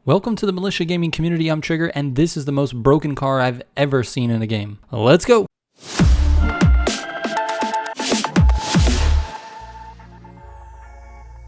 Welcome to the Militia Gaming community, I'm Trigger, and this is the most broken car I've ever seen in a game. Let's go!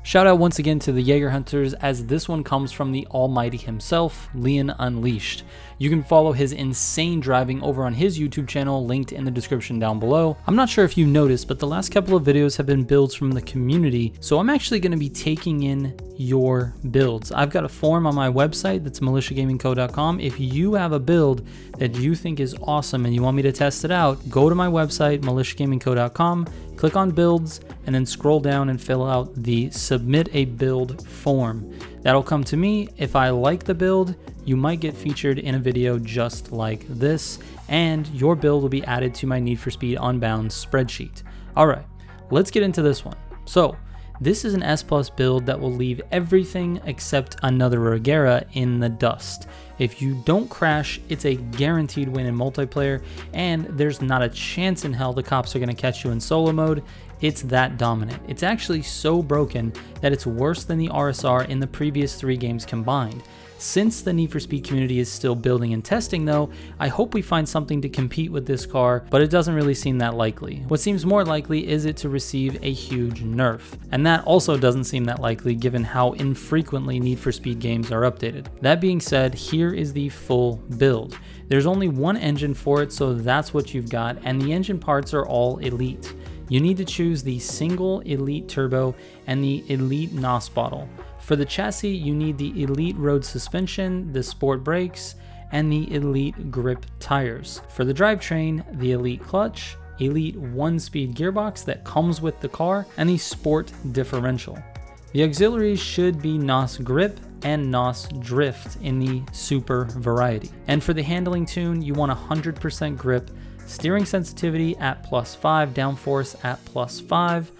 Shout out once again to the Jaeger Hunters, as this one comes from the almighty himself, Leon Unleashed. You can follow his insane driving over on his YouTube channel, linked in the description down below. I'm not sure if you noticed, but the last couple of videos have been builds from the community, so I'm actually going to be taking in your builds. I've got a form on my website, that's militiagamingco.com. If you have a build that you think is awesome and you want me to test it out, go to my website, militiagamingco.com, click on builds, and then scroll down and fill out the submit a build form. That'll come to me. If I like the build, you might get featured in a video just like this, and your build will be added to my Need for Speed Unbound spreadsheet. All right, let's get into this one. So this is an S+ build that will leave everything except another Regera in the dust. If you don't crash, it's a guaranteed win in multiplayer, and there's not a chance in hell the cops are going to catch you in solo mode. It's that dominant. It's actually so broken that it's worse than the RSR in the previous 3 games combined. Since the Need for Speed community is still building and testing though, I hope we find something to compete with this car, but it doesn't really seem that likely. What seems more likely is it to receive a huge nerf, and that also doesn't seem that likely given how infrequently Need for Speed games are updated. That being said, here is the full build. There's only one engine for it, so that's what you've got, and the engine parts are all elite. You need to choose the single elite turbo and the elite NOS bottle. For the chassis, you need the elite road suspension, the sport brakes, and the elite grip tires. For the drivetrain, the elite clutch, elite 1-speed gearbox that comes with the car, and the sport differential. The auxiliaries should be NOS grip and NOS drift in the super variety. And for the handling tune, you want 100% grip, steering sensitivity at +5, downforce at +5,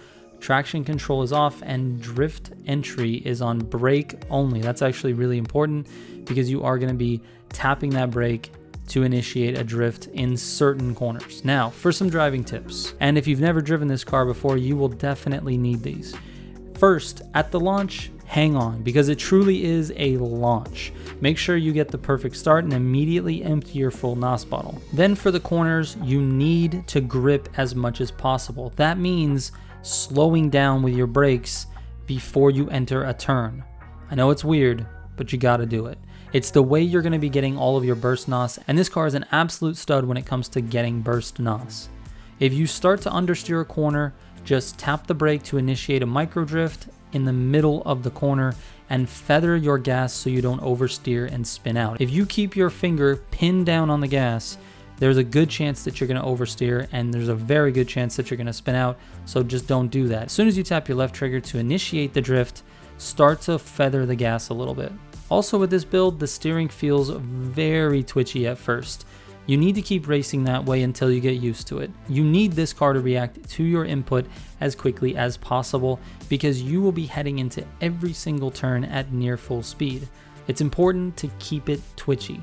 traction control is off, and drift entry is on brake only. That's actually really important because you are going to be tapping that brake to initiate a drift in certain corners. Now, for some driving tips, and if you've never driven this car before, you will definitely need these. First, at the launch, hang on, because it truly is a launch. Make sure you get the perfect start and immediately empty your full NOS bottle. Then for the corners, you need to grip as much as possible. That means slowing down with your brakes before you enter a turn. I know it's weird, but you gotta do it. It's the way you're gonna be getting all of your burst NOS, and this car is an absolute stud when it comes to getting burst NOS. If you start to understeer a corner, just tap the brake to initiate a micro drift in the middle of the corner and feather your gas so you don't oversteer and spin out. If you keep your finger pinned down on the gas, there's a good chance that you're going to oversteer, and there's a very good chance that you're going to spin out, so just don't do that. As soon as you tap your left trigger to initiate the drift, start to feather the gas a little bit. Also with this build, the steering feels very twitchy at first. You need to keep racing that way until you get used to it. You need this car to react to your input as quickly as possible because you will be heading into every single turn at near full speed. It's important to keep it twitchy.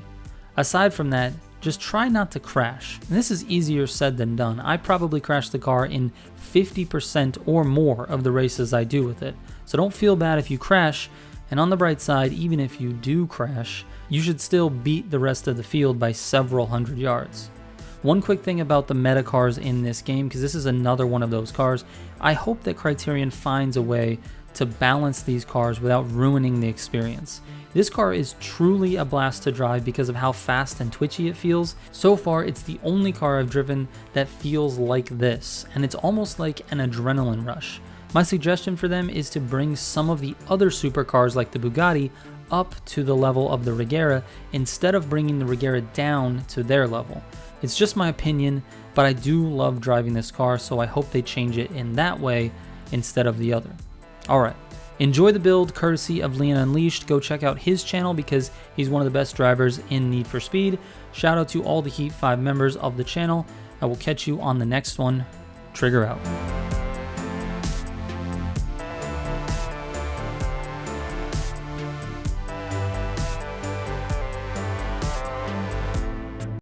Aside from that, just try not to crash. And this is easier said than done. I probably crash the car in 50% or more of the races I do with it. So don't feel bad if you crash. And on the bright side, even if you do crash, you should still beat the rest of the field by several hundred yards. One quick thing about the meta cars in this game, because this is another one of those cars, I hope that Criterion finds a way to balance these cars without ruining the experience. This car is truly a blast to drive because of how fast and twitchy it feels. So far, it's the only car I've driven that feels like this, and it's almost like an adrenaline rush. My suggestion for them is to bring some of the other supercars like the Bugatti up to the level of the Regera instead of bringing the Regera down to their level. It's just my opinion, but I do love driving this car, so I hope they change it in that way instead of the other. Alright, enjoy the build courtesy of Leon Unleashed. Go check out his channel because he's one of the best drivers in Need for Speed. Shout out to all the Heat 5 members of the channel. I will catch you on the next one. Trigger out.